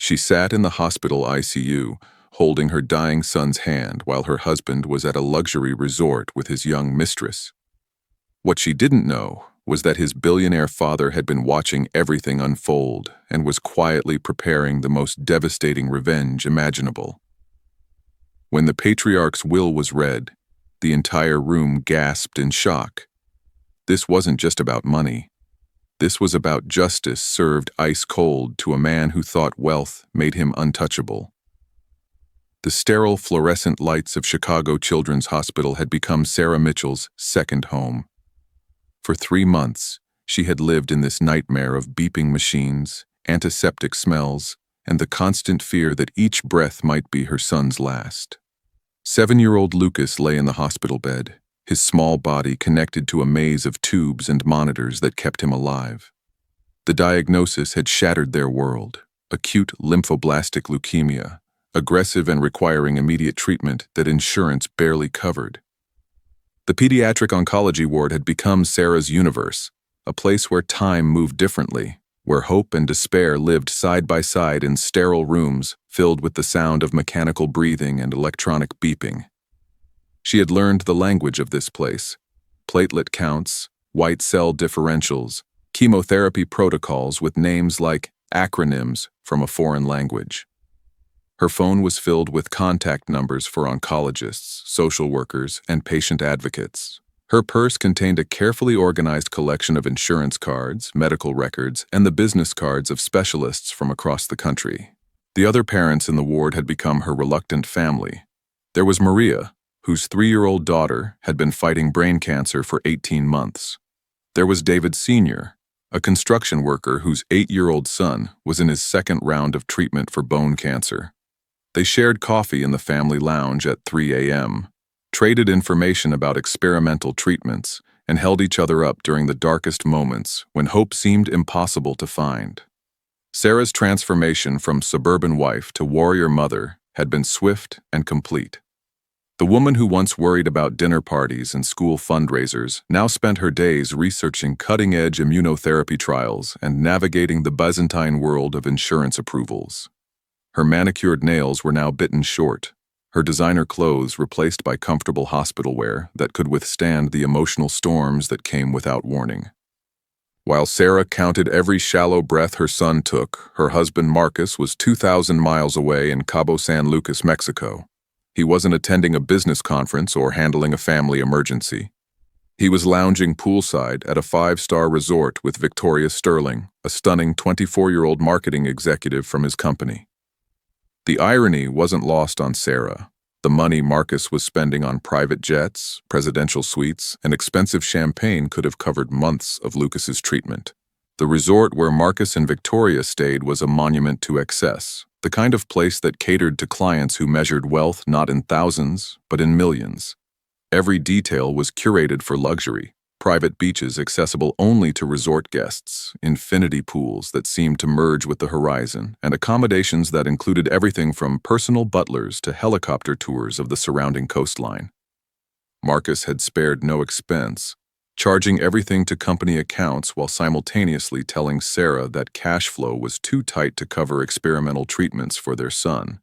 She sat in the hospital ICU, holding her dying son's hand while her husband was at a luxury resort with his young mistress. What she didn't know was that his billionaire father had been watching everything unfold and was quietly preparing the most devastating revenge imaginable. When the patriarch's will was read, the entire room gasped in shock. This wasn't just about money. This was about justice served ice cold to a man who thought wealth made him untouchable. The sterile fluorescent lights of Chicago Children's Hospital had become Sarah Mitchell's second home. For 3 months, she had lived in this nightmare of beeping machines, antiseptic smells, and the constant fear that each breath might be her son's last. 7-year-old Lucas lay in the hospital bed, his small body connected to a maze of tubes and monitors that kept him alive. The diagnosis had shattered their world: acute lymphoblastic leukemia, aggressive and requiring immediate treatment that insurance barely covered. The pediatric oncology ward had become Sarah's universe, a place where time moved differently, where hope and despair lived side by side in sterile rooms filled with the sound of mechanical breathing and electronic beeping. She had learned the language of this place: platelet counts, white cell differentials, chemotherapy protocols with names like acronyms from a foreign language. Her phone was filled with contact numbers for oncologists, social workers, and patient advocates. Her purse contained a carefully organized collection of insurance cards, medical records, and the business cards of specialists from across the country. The other parents in the ward had become her reluctant family. There was Maria, whose 3-year-old daughter had been fighting brain cancer for 18 months. There was David Sr., a construction worker whose 8-year-old son was in his second round of treatment for bone cancer. They shared coffee in the family lounge at 3 a.m., traded information about experimental treatments, and held each other up during the darkest moments when hope seemed impossible to find. Sarah's transformation from suburban wife to warrior mother had been swift and complete. The woman who once worried about dinner parties and school fundraisers now spent her days researching cutting-edge immunotherapy trials and navigating the Byzantine world of insurance approvals. Her manicured nails were now bitten short, her designer clothes replaced by comfortable hospital wear that could withstand the emotional storms that came without warning. While Sarah counted every shallow breath her son took, her husband Marcus was 2,000 miles away in Cabo San Lucas, Mexico. He wasn't attending a business conference or handling a family emergency. He was lounging poolside at a 5-star resort with Victoria Sterling, a stunning 24-year-old marketing executive from his company. The irony wasn't lost on Sarah. The money Marcus was spending on private jets, presidential suites, and expensive champagne could have covered months of Lucas's treatment. The resort where Marcus and Victoria stayed was a monument to excess, the kind of place that catered to clients who measured wealth not in thousands, but in millions. Every detail was curated for luxury: private beaches accessible only to resort guests, infinity pools that seemed to merge with the horizon, and accommodations that included everything from personal butlers to helicopter tours of the surrounding coastline. Marcus had spared no expense, charging everything to company accounts while simultaneously telling Sarah that cash flow was too tight to cover experimental treatments for their son.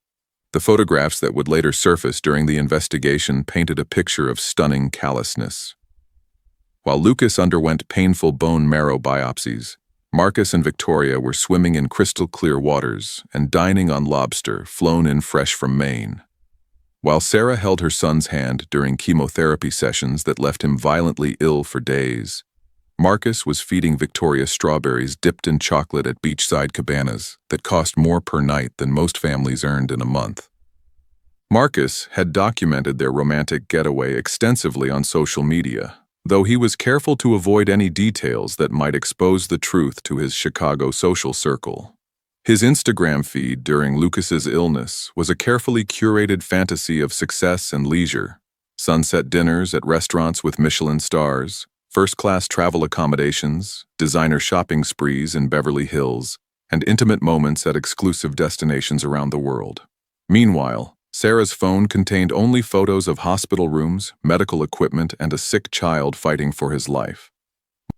The photographs that would later surface during the investigation painted a picture of stunning callousness. While Lucas underwent painful bone marrow biopsies, Marcus and Victoria were swimming in crystal-clear waters and dining on lobster flown in fresh from Maine. While Sarah held her son's hand during chemotherapy sessions that left him violently ill for days, Marcus was feeding Victoria strawberries dipped in chocolate at beachside cabanas that cost more per night than most families earned in a month. Marcus had documented their romantic getaway extensively on social media, though he was careful to avoid any details that might expose the truth to his Chicago social circle. His Instagram feed during Lucas's illness was a carefully curated fantasy of success and leisure: sunset dinners at restaurants with Michelin stars, first-class travel accommodations, designer shopping sprees in Beverly Hills, and intimate moments at exclusive destinations around the world. Meanwhile, Sarah's phone contained only photos of hospital rooms, medical equipment, and a sick child fighting for his life.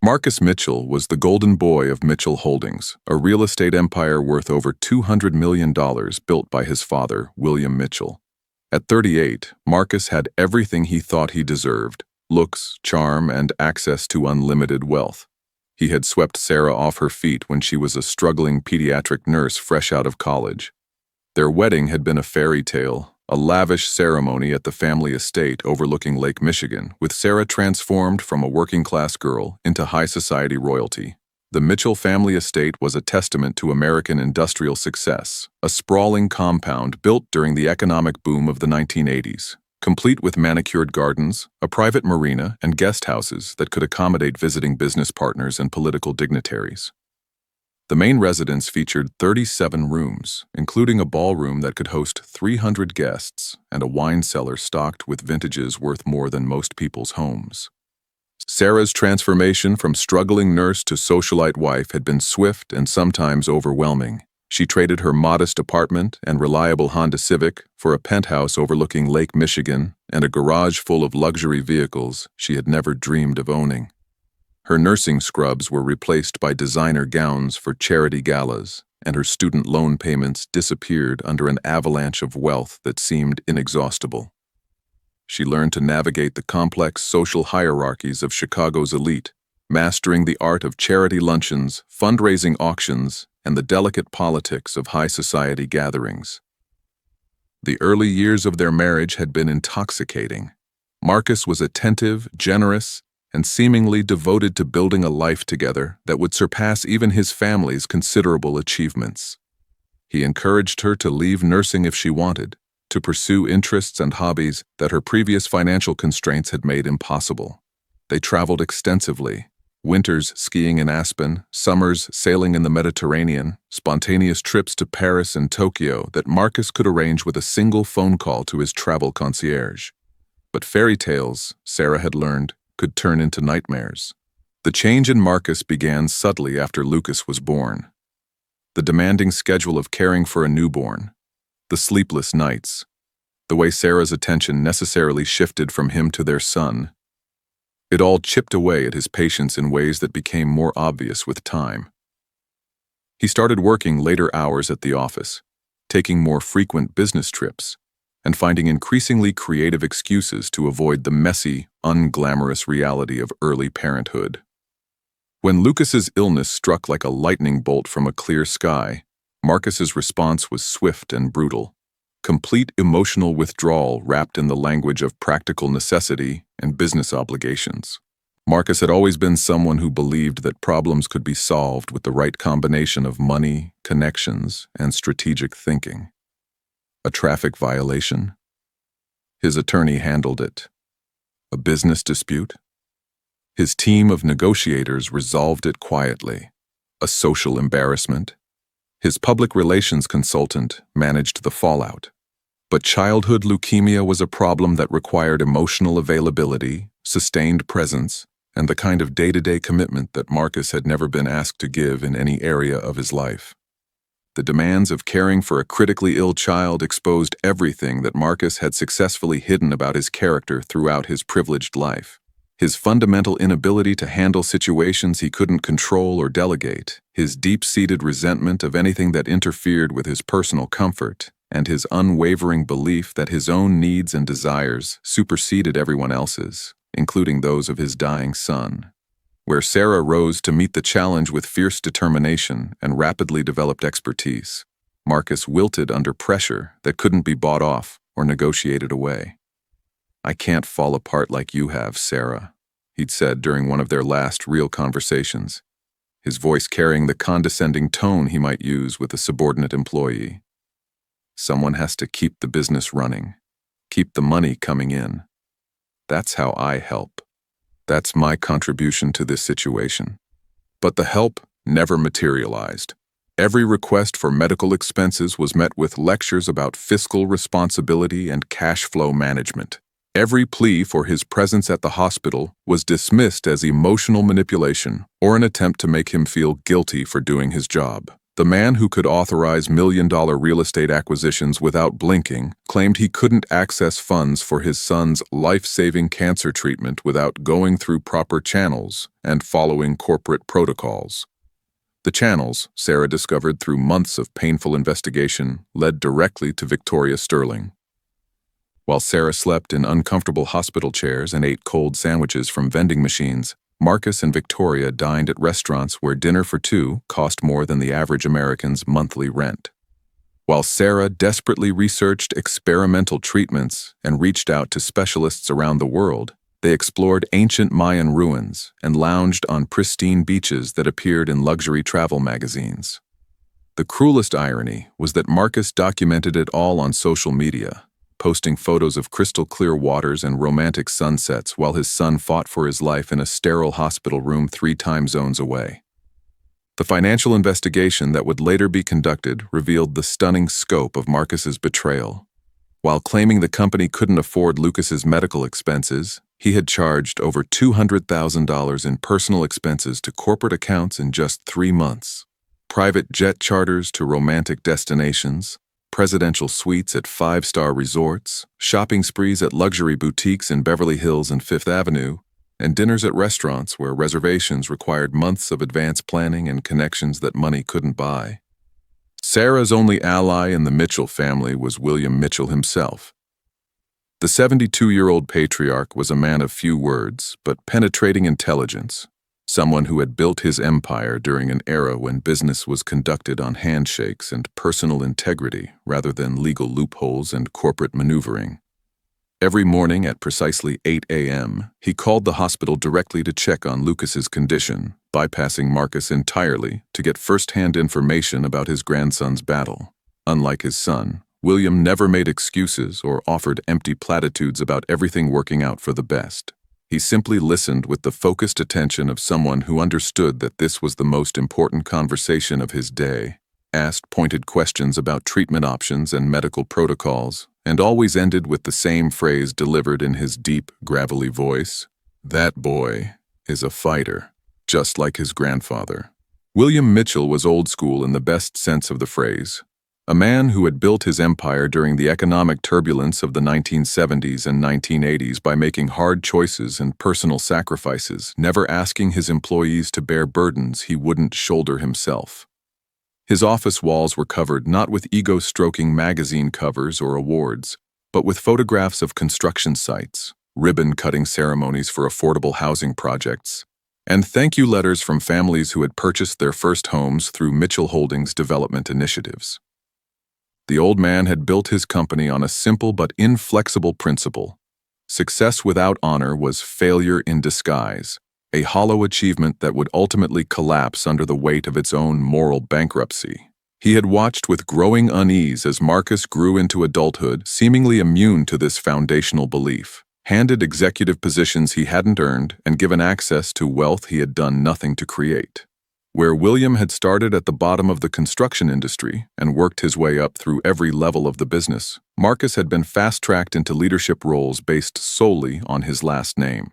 Marcus Mitchell was the golden boy of Mitchell Holdings, a real estate empire worth over $200 million built by his father, William Mitchell. At 38, Marcus had everything he thought he deserved: looks, charm, and access to unlimited wealth. He had swept Sarah off her feet when she was a struggling pediatric nurse fresh out of college. Their wedding had been a fairy tale, a lavish ceremony at the family estate overlooking Lake Michigan, with Sarah transformed from a working-class girl into high society royalty. The Mitchell family estate was a testament to American industrial success, a sprawling compound built during the economic boom of the 1980s, complete with manicured gardens, a private marina, and guest houses that could accommodate visiting business partners and political dignitaries. The main residence featured 37 rooms, including a ballroom that could host 300 guests and a wine cellar stocked with vintages worth more than most people's homes. Sarah's transformation from struggling nurse to socialite wife had been swift and sometimes overwhelming. She traded her modest apartment and reliable Honda Civic for a penthouse overlooking Lake Michigan and a garage full of luxury vehicles she had never dreamed of owning. Her nursing scrubs were replaced by designer gowns for charity galas, and her student loan payments disappeared under an avalanche of wealth that seemed inexhaustible. She learned to navigate the complex social hierarchies of Chicago's elite, mastering the art of charity luncheons, fundraising auctions, and the delicate politics of high society gatherings. The early years of their marriage had been intoxicating. Marcus was attentive, generous, and seemingly devoted to building a life together that would surpass even his family's considerable achievements. He encouraged her to leave nursing if she wanted, to pursue interests and hobbies that her previous financial constraints had made impossible. They traveled extensively: winters skiing in Aspen, summers sailing in the Mediterranean, spontaneous trips to Paris and Tokyo that Marcus could arrange with a single phone call to his travel concierge. But fairy tales, Sarah had learned, could turn into nightmares. The change in Marcus began subtly after Lucas was born. The demanding schedule of caring for a newborn, the sleepless nights, the way Sarah's attention necessarily shifted from him to their son. It all chipped away at his patience in ways that became more obvious with time. He started working later hours at the office, taking more frequent business trips, and finding increasingly creative excuses to avoid the messy, unglamorous reality of early parenthood. When Lucas's illness struck like a lightning bolt from a clear sky, Marcus's response was swift and brutal. Complete emotional withdrawal wrapped in the language of practical necessity and business obligations. Marcus had always been someone who believed that problems could be solved with the right combination of money, connections, and strategic thinking. A traffic violation? His attorney handled it. A business dispute? His team of negotiators resolved it quietly. A social embarrassment? His public relations consultant managed the fallout. But childhood leukemia was a problem that required emotional availability, sustained presence, and the kind of day-to-day commitment that Marcus had never been asked to give in any area of his life. The demands of caring for a critically ill child exposed everything that Marcus had successfully hidden about his character throughout his privileged life. His fundamental inability to handle situations he couldn't control or delegate, his deep-seated resentment of anything that interfered with his personal comfort, and his unwavering belief that his own needs and desires superseded everyone else's, including those of his dying son. Where Sarah rose to meet the challenge with fierce determination and rapidly developed expertise, Marcus wilted under pressure that couldn't be bought off or negotiated away. "I can't fall apart like you have, Sarah," he'd said during one of their last real conversations, his voice carrying the condescending tone he might use with a subordinate employee. "Someone has to keep the business running, keep the money coming in. That's how I help. That's my contribution to this situation." But the help never materialized. Every request for medical expenses was met with lectures about fiscal responsibility and cash flow management. Every plea for his presence at the hospital was dismissed as emotional manipulation or an attempt to make him feel guilty for doing his job. The man who could authorize million-dollar real estate acquisitions without blinking claimed he couldn't access funds for his son's life-saving cancer treatment without going through proper channels and following corporate protocols. The channels, Sarah discovered through months of painful investigation, led directly to Victoria Sterling. While Sarah slept in uncomfortable hospital chairs and ate cold sandwiches from vending machines, Marcus and Victoria dined at restaurants where dinner for two cost more than the average American's monthly rent. While Sarah desperately researched experimental treatments and reached out to specialists around the world, they explored ancient Mayan ruins and lounged on pristine beaches that appeared in luxury travel magazines. The cruelest irony was that Marcus documented it all on social media, posting photos of crystal-clear waters and romantic sunsets while his son fought for his life in a sterile hospital room 3 time zones away. The financial investigation that would later be conducted revealed the stunning scope of Marcus's betrayal. While claiming the company couldn't afford Lucas's medical expenses, he had charged over $200,000 in personal expenses to corporate accounts in just 3 months. Private jet charters to romantic destinations, presidential suites at 5-star resorts, shopping sprees at luxury boutiques in Beverly Hills and Fifth Avenue, and dinners at restaurants where reservations required months of advance planning and connections that money couldn't buy. Sarah's only ally in the Mitchell family was William Mitchell himself. The 72-year-old patriarch was a man of few words, but penetrating intelligence, someone who had built his empire during an era when business was conducted on handshakes and personal integrity rather than legal loopholes and corporate maneuvering. Every morning at precisely 8 a.m., he called the hospital directly to check on Lucas's condition, bypassing Marcus entirely to get first-hand information about his grandson's battle. Unlike his son, William never made excuses or offered empty platitudes about everything working out for the best. He simply listened with the focused attention of someone who understood that this was the most important conversation of his day, asked pointed questions about treatment options and medical protocols, and always ended with the same phrase delivered in his deep, gravelly voice: "That boy is a fighter, just like his grandfather." William Mitchell was old school in the best sense of the phrase. A man who had built his empire during the economic turbulence of the 1970s and 1980s by making hard choices and personal sacrifices, never asking his employees to bear burdens he wouldn't shoulder himself. His office walls were covered not with ego-stroking magazine covers or awards, but with photographs of construction sites, ribbon-cutting ceremonies for affordable housing projects, and thank-you letters from families who had purchased their first homes through Mitchell Holdings development initiatives. The old man had built his company on a simple but inflexible principle. Success without honor was failure in disguise, a hollow achievement that would ultimately collapse under the weight of its own moral bankruptcy. He had watched with growing unease as Marcus grew into adulthood, seemingly immune to this foundational belief, handed executive positions he hadn't earned and given access to wealth he had done nothing to create. Where William had started at the bottom of the construction industry and worked his way up through every level of the business, Marcus had been fast-tracked into leadership roles based solely on his last name.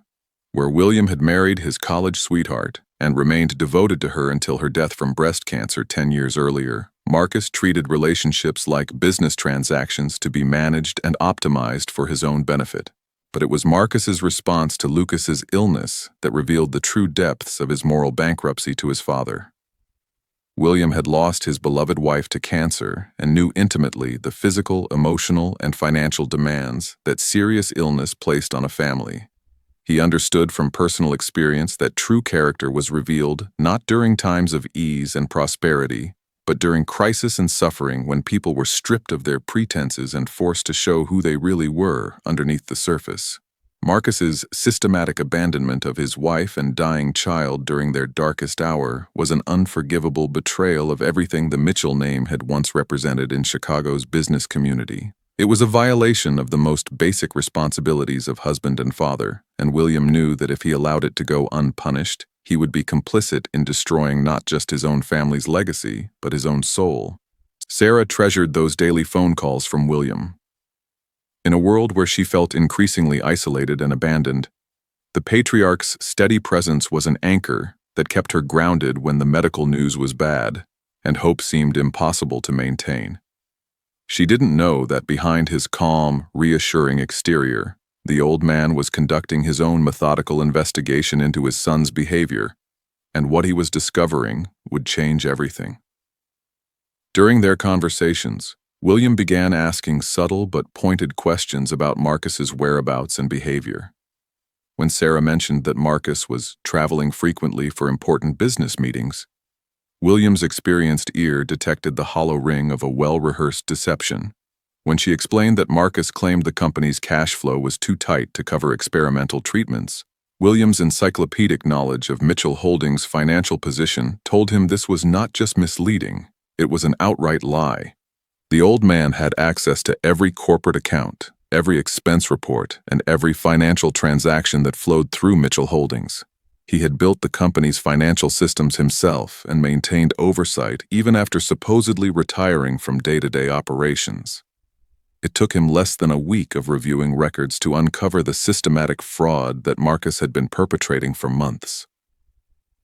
Where William had married his college sweetheart and remained devoted to her until her death from breast cancer 10 years earlier, Marcus treated relationships like business transactions to be managed and optimized for his own benefit. But it was Marcus's response to Lucas's illness that revealed the true depths of his moral bankruptcy to his father. William had lost his beloved wife to cancer and knew intimately the physical, emotional, and financial demands that serious illness placed on a family. He understood from personal experience that true character was revealed not during times of ease and prosperity, but during crisis and suffering when people were stripped of their pretenses and forced to show who they really were underneath the surface. Marcus's systematic abandonment of his wife and dying child during their darkest hour was an unforgivable betrayal of everything the Mitchell name had once represented in Chicago's business community. It was a violation of the most basic responsibilities of husband and father, and William knew that if he allowed it to go unpunished, he would be complicit in destroying not just his own family's legacy, but his own soul. Sarah treasured those daily phone calls from William. In a world where she felt increasingly isolated and abandoned, the patriarch's steady presence was an anchor that kept her grounded when the medical news was bad, and hope seemed impossible to maintain. She didn't know that behind his calm, reassuring exterior, the old man was conducting his own methodical investigation into his son's behavior, and what he was discovering would change everything. During their conversations, William began asking subtle but pointed questions about Marcus's whereabouts and behavior. When Sarah mentioned that Marcus was traveling frequently for important business meetings, William's experienced ear detected the hollow ring of a well-rehearsed deception. When she explained that Marcus claimed the company's cash flow was too tight to cover experimental treatments, William's encyclopedic knowledge of Mitchell Holdings' financial position told him this was not just misleading, it was an outright lie. The old man had access to every corporate account, every expense report, and every financial transaction that flowed through Mitchell Holdings. He had built the company's financial systems himself and maintained oversight even after supposedly retiring from day-to-day operations. It took him less than a week of reviewing records to uncover the systematic fraud that Marcus had been perpetrating for months.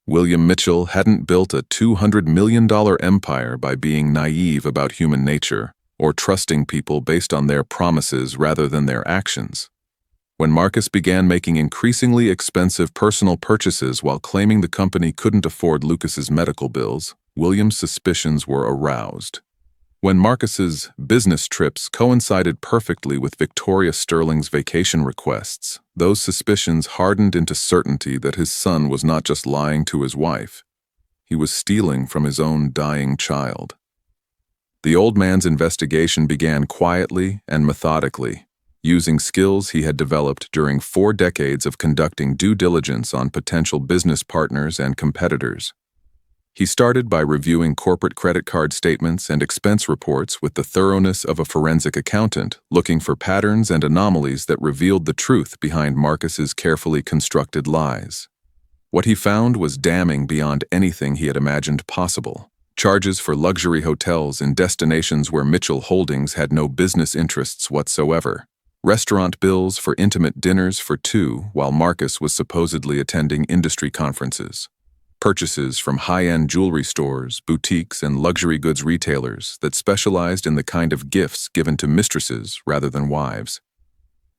William Mitchell hadn't built a $200 million empire by being naive about human nature or trusting people based on their promises rather than their actions. When Marcus began making increasingly expensive personal purchases while claiming the company couldn't afford Lucas's medical bills, William's suspicions were aroused. When Marcus's business trips coincided perfectly with Victoria Sterling's vacation requests, those suspicions hardened into certainty that his son was not just lying to his wife. He was stealing from his own dying child. The old man's investigation began quietly and methodically, using skills he had developed during 4 decades of conducting due diligence on potential business partners and competitors. He started by reviewing corporate credit card statements and expense reports with the thoroughness of a forensic accountant, looking for patterns and anomalies that revealed the truth behind Marcus's carefully constructed lies. What he found was damning beyond anything he had imagined possible. Charges for luxury hotels in destinations where Mitchell Holdings had no business interests whatsoever. Restaurant bills for intimate dinners for 2 while Marcus was supposedly attending industry conferences. Purchases from high-end jewelry stores, boutiques, and luxury goods retailers that specialized in the kind of gifts given to mistresses rather than wives.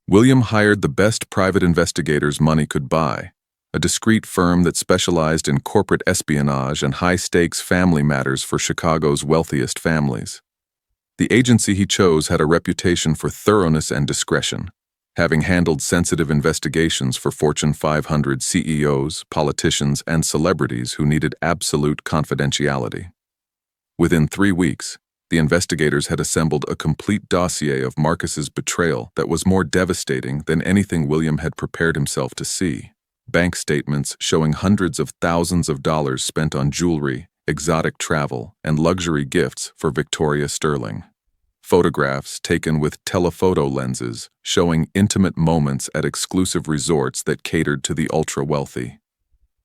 William hired the best private investigators money could buy, a discreet firm that specialized in corporate espionage and high-stakes family matters for Chicago's wealthiest families. The agency he chose had a reputation for thoroughness and discretion, having handled sensitive investigations for Fortune 500 CEOs, politicians, and celebrities who needed absolute confidentiality. Within 3 weeks, the investigators had assembled a complete dossier of Marcus's betrayal that was more devastating than anything William had prepared himself to see. Bank statements showing hundreds of thousands of dollars spent on jewelry, exotic travel, and luxury gifts for Victoria Sterling. Photographs taken with telephoto lenses showing intimate moments at exclusive resorts that catered to the ultra-wealthy.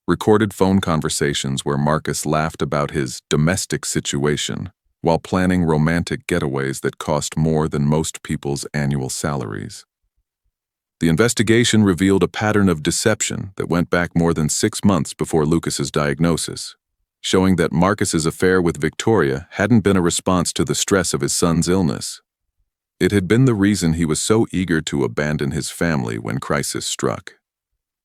Recorded phone conversations where Marcus laughed about his domestic situation while planning romantic getaways that cost more than most people's annual salaries. The investigation revealed a pattern of deception that went back more than 6 months before Lucas's diagnosis, showing that Marcus's affair with Victoria hadn't been a response to the stress of his son's illness. It had been the reason he was so eager to abandon his family when crisis struck.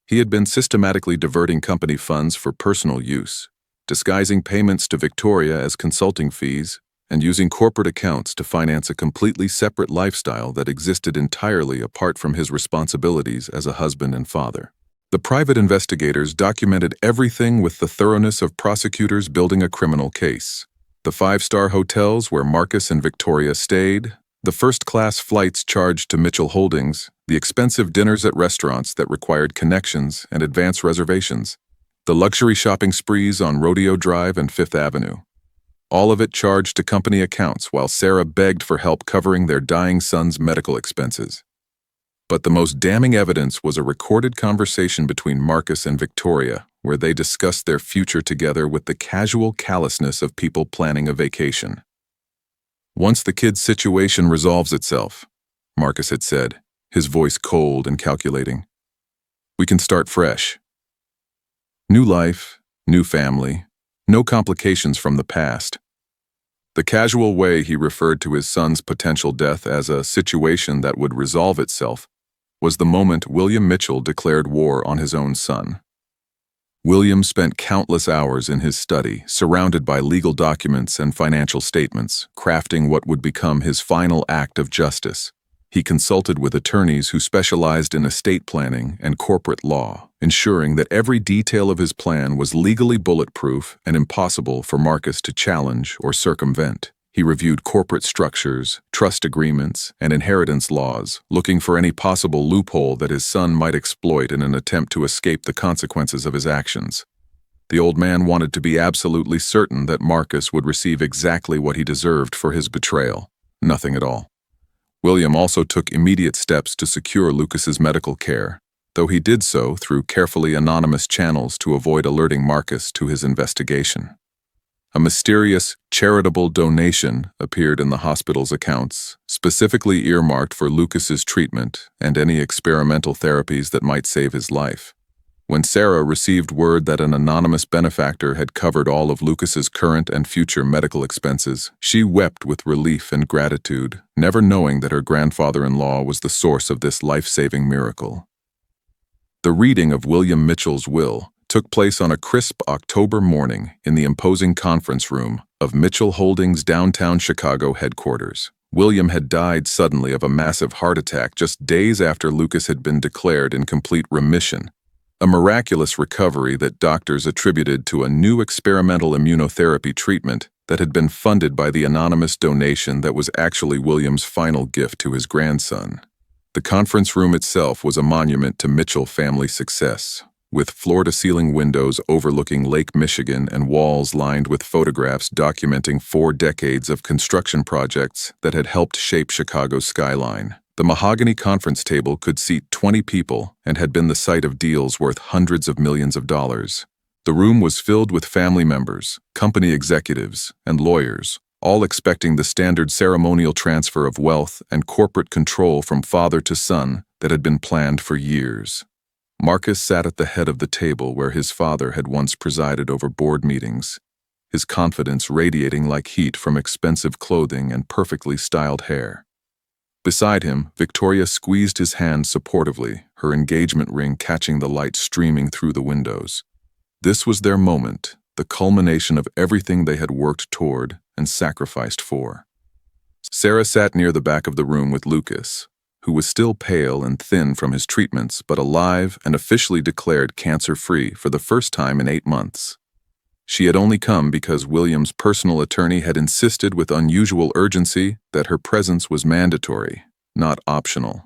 He had been systematically diverting company funds for personal use, disguising payments to Victoria as consulting fees, and using corporate accounts to finance a completely separate lifestyle that existed entirely apart from his responsibilities as a husband and father. The private investigators documented everything with the thoroughness of prosecutors building a criminal case. The 5-star hotels where Marcus and Victoria stayed, the first-class flights charged to Mitchell Holdings, the expensive dinners at restaurants that required connections and advance reservations, the luxury shopping sprees on Rodeo Drive and Fifth Avenue. All of it charged to company accounts while Sarah begged for help covering their dying son's medical expenses. But the most damning evidence was a recorded conversation between Marcus and Victoria, where they discussed their future together with the casual callousness of people planning a vacation. "Once the kid's situation resolves itself," Marcus had said, his voice cold and calculating, "we can start fresh. New life, new family, no complications from the past. The casual way he referred to his son's potential death as a situation that would resolve itself was the moment William Mitchell declared war on his own son. William spent countless hours in his study, surrounded by legal documents and financial statements, crafting what would become his final act of justice. He consulted with attorneys who specialized in estate planning and corporate law, ensuring that every detail of his plan was legally bulletproof and impossible for Marcus to challenge or circumvent. He reviewed corporate structures, trust agreements, and inheritance laws, looking for any possible loophole that his son might exploit in an attempt to escape the consequences of his actions. The old man wanted to be absolutely certain that Marcus would receive exactly what he deserved for his betrayal, nothing at all. William also took immediate steps to secure Lucas's medical care, though he did so through carefully anonymous channels to avoid alerting Marcus to his investigation. A mysterious, charitable donation appeared in the hospital's accounts, specifically earmarked for Lucas's treatment and any experimental therapies that might save his life. When Sarah received word that an anonymous benefactor had covered all of Lucas's current and future medical expenses, she wept with relief and gratitude, never knowing that her grandfather-in-law was the source of this life-saving miracle. The reading of William Mitchell's will took place on a crisp October morning in the imposing conference room of Mitchell Holdings' downtown Chicago headquarters. William had died suddenly of a massive heart attack just days after Lucas had been declared in complete remission, a miraculous recovery that doctors attributed to a new experimental immunotherapy treatment that had been funded by the anonymous donation that was actually William's final gift to his grandson. The conference room itself was a monument to Mitchell family success, with floor-to-ceiling windows overlooking Lake Michigan and walls lined with photographs documenting 4 decades of construction projects that had helped shape Chicago's skyline. The mahogany conference table could seat 20 people and had been the site of deals worth hundreds of millions of dollars. The room was filled with family members, company executives, and lawyers, all expecting the standard ceremonial transfer of wealth and corporate control from father to son that had been planned for years. Marcus sat at the head of the table where his father had once presided over board meetings, his confidence radiating like heat from expensive clothing and perfectly styled hair. Beside him, Victoria squeezed his hand supportively, her engagement ring catching the light streaming through the windows. This was their moment, the culmination of everything they had worked toward and sacrificed for. Sarah sat near the back of the room with Lucas, who was still pale and thin from his treatments, but alive and officially declared cancer-free for the first time in 8 months. She had only come because William's personal attorney had insisted with unusual urgency that her presence was mandatory, not optional.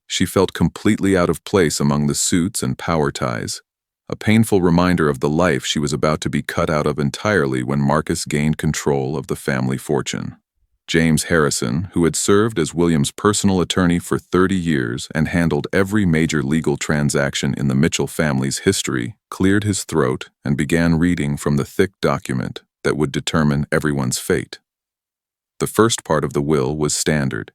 She felt completely out of place among the suits and power ties, a painful reminder of the life she was about to be cut out of entirely when Marcus gained control of the family fortune. James Harrison, who had served as William's personal attorney for 30 years and handled every major legal transaction in the Mitchell family's history, cleared his throat and began reading from the thick document that would determine everyone's fate. The first part of the will was standard: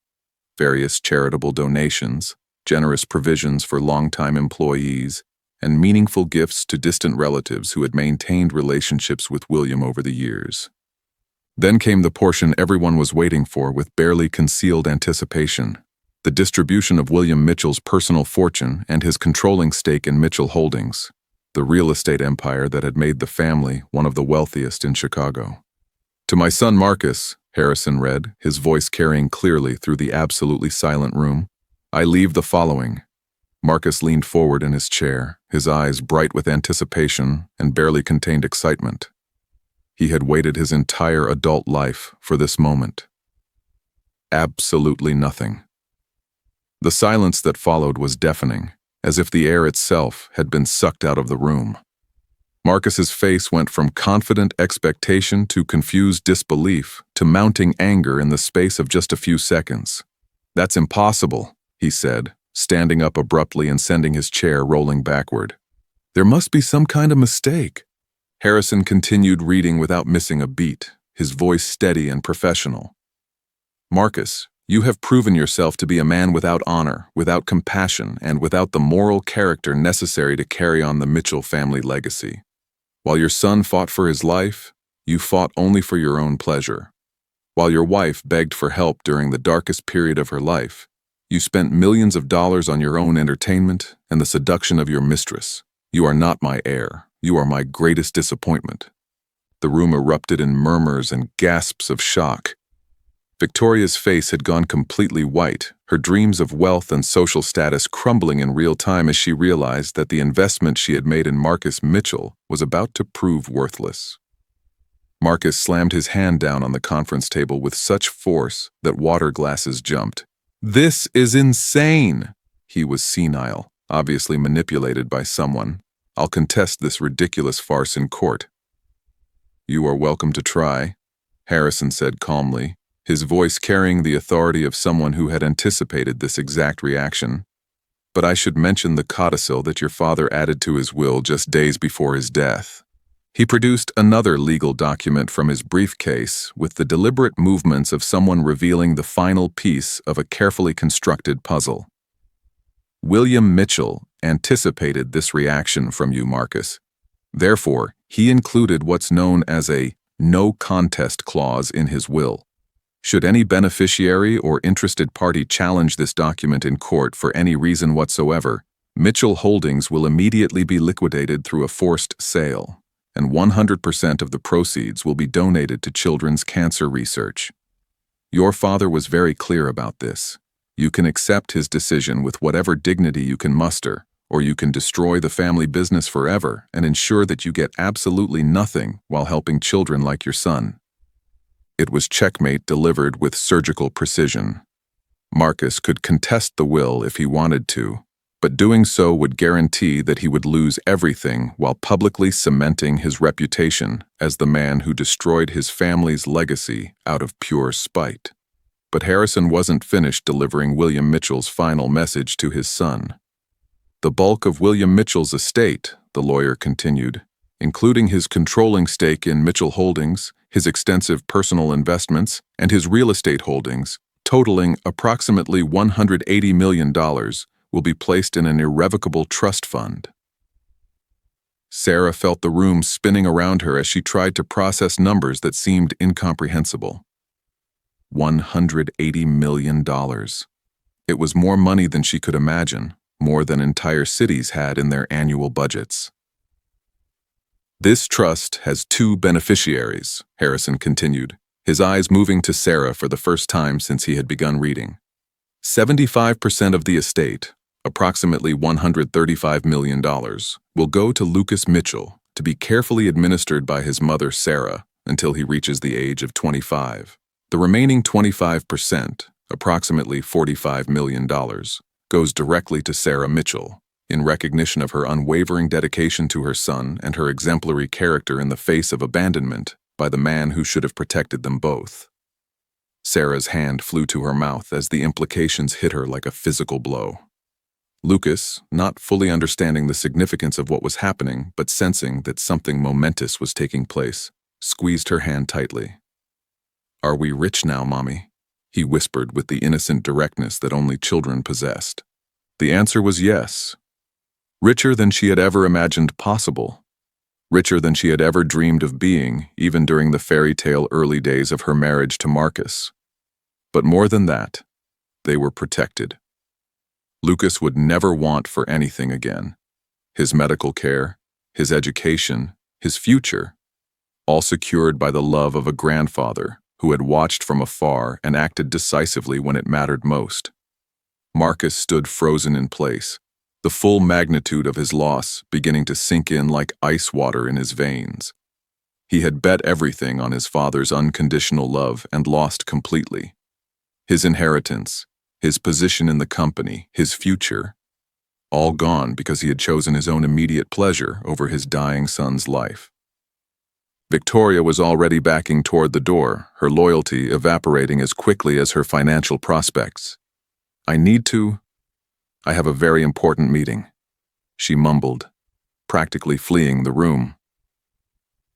various charitable donations, generous provisions for longtime employees, and meaningful gifts to distant relatives who had maintained relationships with William over the years. Then came the portion everyone was waiting for with barely concealed anticipation: the distribution of William Mitchell's personal fortune and his controlling stake in Mitchell Holdings, the real estate empire that had made the family one of the wealthiest in Chicago. "To my son Marcus," Harrison read, his voice carrying clearly through the absolutely silent room, "I leave the following." Marcus leaned forward in his chair, his eyes bright with anticipation and barely contained excitement. He had waited his entire adult life for this moment. Absolutely nothing. The silence that followed was deafening, as if the air itself had been sucked out of the room. Marcus's face went from confident expectation to confused disbelief to mounting anger in the space of just a few seconds. "That's impossible," he said, standing up abruptly and sending his chair rolling backward. "There must be some kind of mistake." Harrison continued reading without missing a beat, his voice steady and professional. "Marcus, you have proven yourself to be a man without honor, without compassion, and without the moral character necessary to carry on the Mitchell family legacy. While your son fought for his life, You fought only for your own pleasure. While your wife begged for help during the darkest period of her life, you spent millions of dollars on your own entertainment and the seduction of your mistress. You are not my heir. You are my greatest disappointment. The room erupted in murmurs and gasps of shock. Victoria's face had gone completely white, her dreams of wealth and social status crumbling in real time as she realized that the investment she had made in Marcus Mitchell was about to prove worthless. Marcus slammed his hand down on the conference table with such force that water glasses jumped. "This is insane!" He was senile, obviously manipulated by someone. "I'll contest this ridiculous farce in court." "You are welcome to try," Harrison said calmly, his voice carrying the authority of someone who had anticipated this exact reaction. "But I should mention the codicil that your father added to his will just days before his death." He produced another legal document from his briefcase with the deliberate movements of someone revealing the final piece of a carefully constructed puzzle. William Mitchell anticipated this reaction from you, Marcus. Therefore, he included what's known as a no contest clause in his will. Should any beneficiary or interested party challenge this document in court for any reason whatsoever, Mitchell Holdings will immediately be liquidated through a forced sale, and 100% of the proceeds will be donated to children's cancer research. Your father was very clear about this. You can accept his decision with whatever dignity you can muster, or you can destroy the family business forever and ensure that you get absolutely nothing while helping children like your son. It was checkmate delivered with surgical precision. Marcus could contest the will if he wanted to, but doing so would guarantee that he would lose everything while publicly cementing his reputation as the man who destroyed his family's legacy out of pure spite. But Harrison wasn't finished delivering William Mitchell's final message to his son. The bulk of William Mitchell's estate, the lawyer continued, including his controlling stake in Mitchell Holdings, his extensive personal investments, and his real estate holdings, totaling approximately $180 million, will be placed in an irrevocable trust fund. Sarah felt the room spinning around her as she tried to process numbers that seemed incomprehensible. $180 million. It was more money than she could imagine, more than entire cities had in their annual budgets. This trust has 2 beneficiaries, Harrison continued, his eyes moving to Sarah for the first time since he had begun reading. 75% of the estate, approximately $135 million, will go to Lucas Mitchell to be carefully administered by his mother Sarah until he reaches the age of 25. The remaining 25%, approximately $45 million, goes directly to Sarah Mitchell, in recognition of her unwavering dedication to her son and her exemplary character in the face of abandonment by the man who should have protected them both. Sarah's hand flew to her mouth as the implications hit her like a physical blow. Lucas, not fully understanding the significance of what was happening but sensing that something momentous was taking place, squeezed her hand tightly. "Are we rich now, Mommy?" he whispered with the innocent directness that only children possessed. The answer was yes. Richer than she had ever imagined possible. Richer than she had ever dreamed of being, even during the fairy tale early days of her marriage to Marcus. But more than that, they were protected. Lucas would never want for anything again. His medical care, his education, his future, all secured by the love of a grandfather who had watched from afar and acted decisively when it mattered most. Marcus stood frozen in place, the full magnitude of his loss beginning to sink in like ice water in his veins. He had bet everything on his father's unconditional love and lost completely. His inheritance, his position in the company, his future, all gone because he had chosen his own immediate pleasure over his dying son's life. Victoria was already backing toward the door, her loyalty evaporating as quickly as her financial prospects. I have a very important meeting," she mumbled, practically fleeing the room.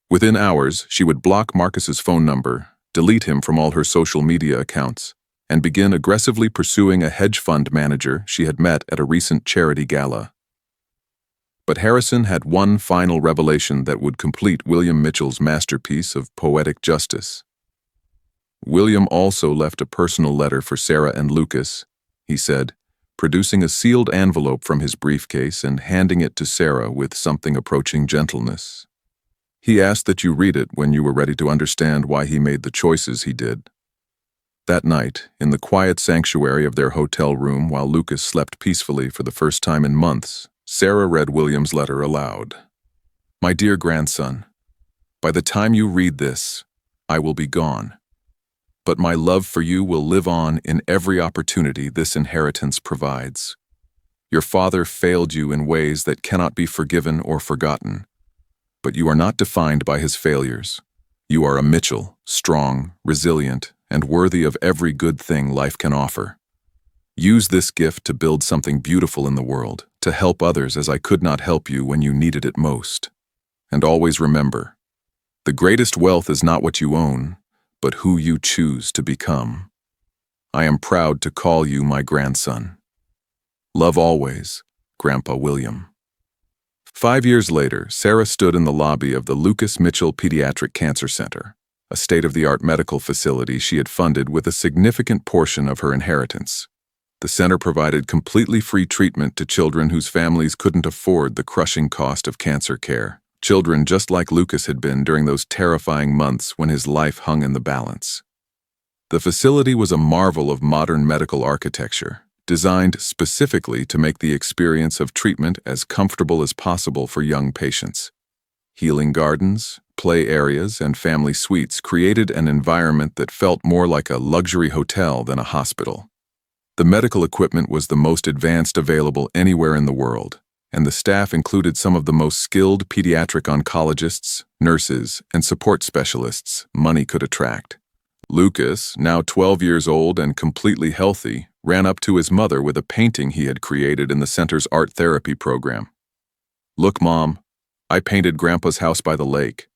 Within hours, she would block Marcus's phone number, delete him from all her social media accounts, and begin aggressively pursuing a hedge fund manager she had met at a recent charity gala. But Harrison had one final revelation that would complete William Mitchell's masterpiece of poetic justice. William also left a personal letter for Sarah and Lucas, he said, producing a sealed envelope from his briefcase and handing it to Sarah with something approaching gentleness. He asked that you read it when you were ready to understand why he made the choices he did. That night, in the quiet sanctuary of their hotel room while Lucas slept peacefully for the first time in months, Sarah read William's letter aloud. My dear grandson, by the time you read this, I will be gone. But my love for you will live on in every opportunity this inheritance provides. Your father failed you in ways that cannot be forgiven or forgotten. But you are not defined by his failures. You are a Mitchell, strong, resilient, and worthy of every good thing life can offer. Use this gift to build something beautiful in the world, to help others as I could not help you when you needed it most. And always remember, the greatest wealth is not what you own, but who you choose to become. I am proud to call you my grandson. Love always, Grandpa William. 5 years later, Sarah stood in the lobby of the Lucas Mitchell Pediatric Cancer Center, a state-of-the-art medical facility she had funded with a significant portion of her inheritance. The center provided completely free treatment to children whose families couldn't afford the crushing cost of cancer care. Children just like Lucas had been during those terrifying months when his life hung in the balance. The facility was a marvel of modern medical architecture, designed specifically to make the experience of treatment as comfortable as possible for young patients. Healing gardens, play areas, and family suites created an environment that felt more like a luxury hotel than a hospital. The medical equipment was the most advanced available anywhere in the world, and the staff included some of the most skilled pediatric oncologists, nurses, and support specialists money could attract. Lucas, now 12 years old and completely healthy, ran up to his mother with a painting he had created in the center's art therapy program. Look, Mom, I painted Grandpa's house by the lake.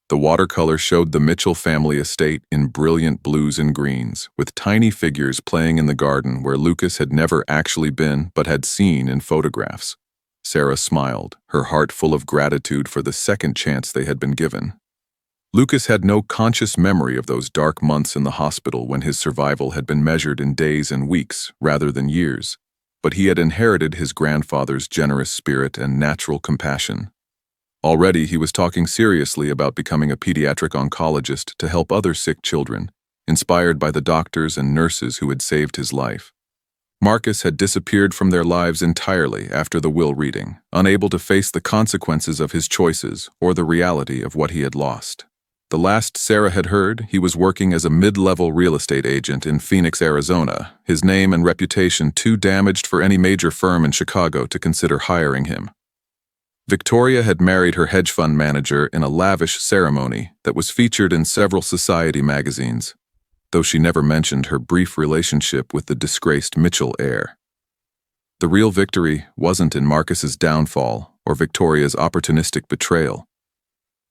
The watercolor showed the Mitchell family estate in brilliant blues and greens, with tiny figures playing in the garden where Lucas had never actually been but had seen in photographs. Sarah smiled, her heart full of gratitude for the second chance they had been given. Lucas had no conscious memory of those dark months in the hospital when his survival had been measured in days and weeks rather than years, but he had inherited his grandfather's generous spirit and natural compassion. Already he was talking seriously about becoming a pediatric oncologist to help other sick children, inspired by the doctors and nurses who had saved his life. Marcus had disappeared from their lives entirely after the will reading, unable to face the consequences of his choices or the reality of what he had lost. The last Sarah had heard, he was working as a mid-level real estate agent in Phoenix, Arizona, his name and reputation too damaged for any major firm in Chicago to consider hiring him. Victoria had married her hedge fund manager in a lavish ceremony that was featured in several society magazines, though she never mentioned her brief relationship with the disgraced Mitchell heir. The real victory wasn't in Marcus's downfall or Victoria's opportunistic betrayal.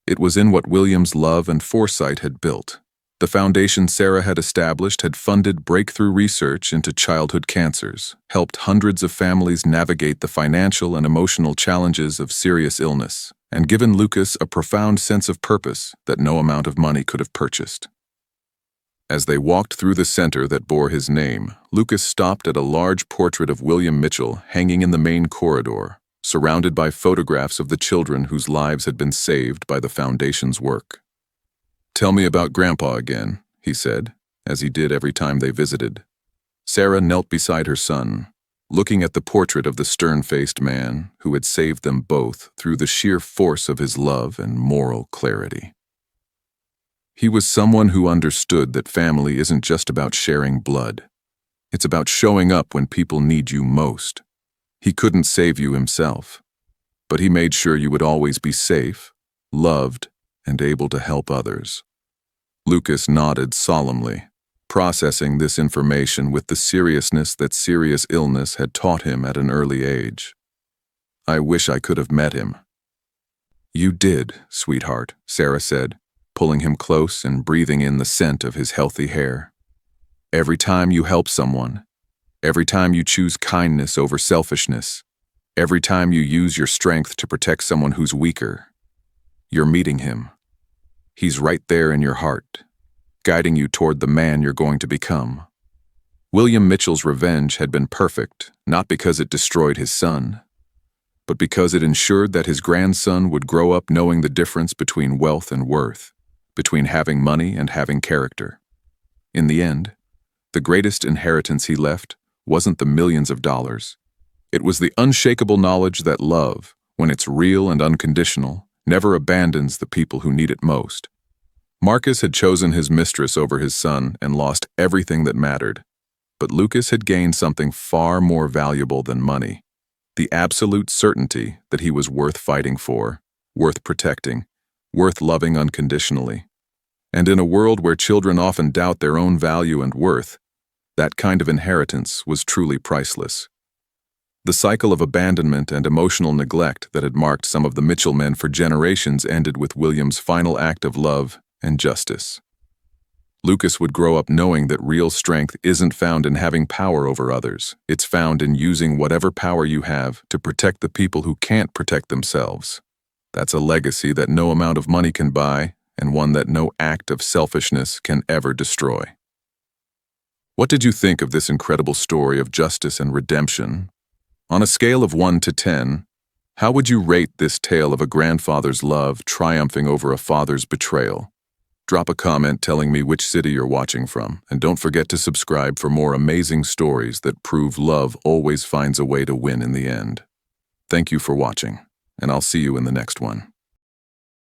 It was in what William's love and foresight had built. The foundation Sarah had established had funded breakthrough research into childhood cancers, helped hundreds of families navigate the financial and emotional challenges of serious illness, and given Lucas a profound sense of purpose that no amount of money could have purchased. As they walked through the center that bore his name, Lucas stopped at a large portrait of William Mitchell hanging in the main corridor, surrounded by photographs of the children whose lives had been saved by the foundation's work. "Tell me about Grandpa again," he said, as he did every time they visited. Sarah knelt beside her son, looking at the portrait of the stern-faced man who had saved them both through the sheer force of his love and moral clarity. He was someone who understood that family isn't just about sharing blood. It's about showing up when people need you most. He couldn't save you himself, but he made sure you would always be safe, loved, and able to help others. Lucas nodded solemnly, processing this information with the seriousness that serious illness had taught him at an early age. "I wish I could have met him." "You did, sweetheart," Sarah said, pulling him close and breathing in the scent of his healthy hair. "Every time you help someone, every time you choose kindness over selfishness, Every time you use your strength to protect someone who's weaker, you're meeting him. He's right there in your heart, guiding you toward the man you're going to become. William Mitchell's revenge had been perfect, not because it destroyed his son, but because it ensured that his grandson would grow up knowing the difference between wealth and worth, between having money and having character. In the end, the greatest inheritance he left wasn't the millions of dollars. It was the unshakable knowledge that love, when it's real and unconditional, never abandons the people who need it most. Marcus had chosen his mistress over his son and lost everything that mattered. But Lucas had gained something far more valuable than money: the absolute certainty that he was worth fighting for, worth protecting, worth loving unconditionally. And in a world where children often doubt their own value and worth, that kind of inheritance was truly priceless. The cycle of abandonment and emotional neglect that had marked some of the Mitchell men for generations ended with William's final act of love and justice. Lucas would grow up knowing that real strength isn't found in having power over others. It's found in using whatever power you have to protect the people who can't protect themselves. That's a legacy that no amount of money can buy, and one that no act of selfishness can ever destroy. What did you think of this incredible story of justice and redemption? On a scale of 1 to 10, how would you rate this tale of a grandfather's love triumphing over a father's betrayal? Drop a comment telling me which city you're watching from, and don't forget to subscribe for more amazing stories that prove love always finds a way to win in the end. Thank you for watching, and I'll see you in the next one.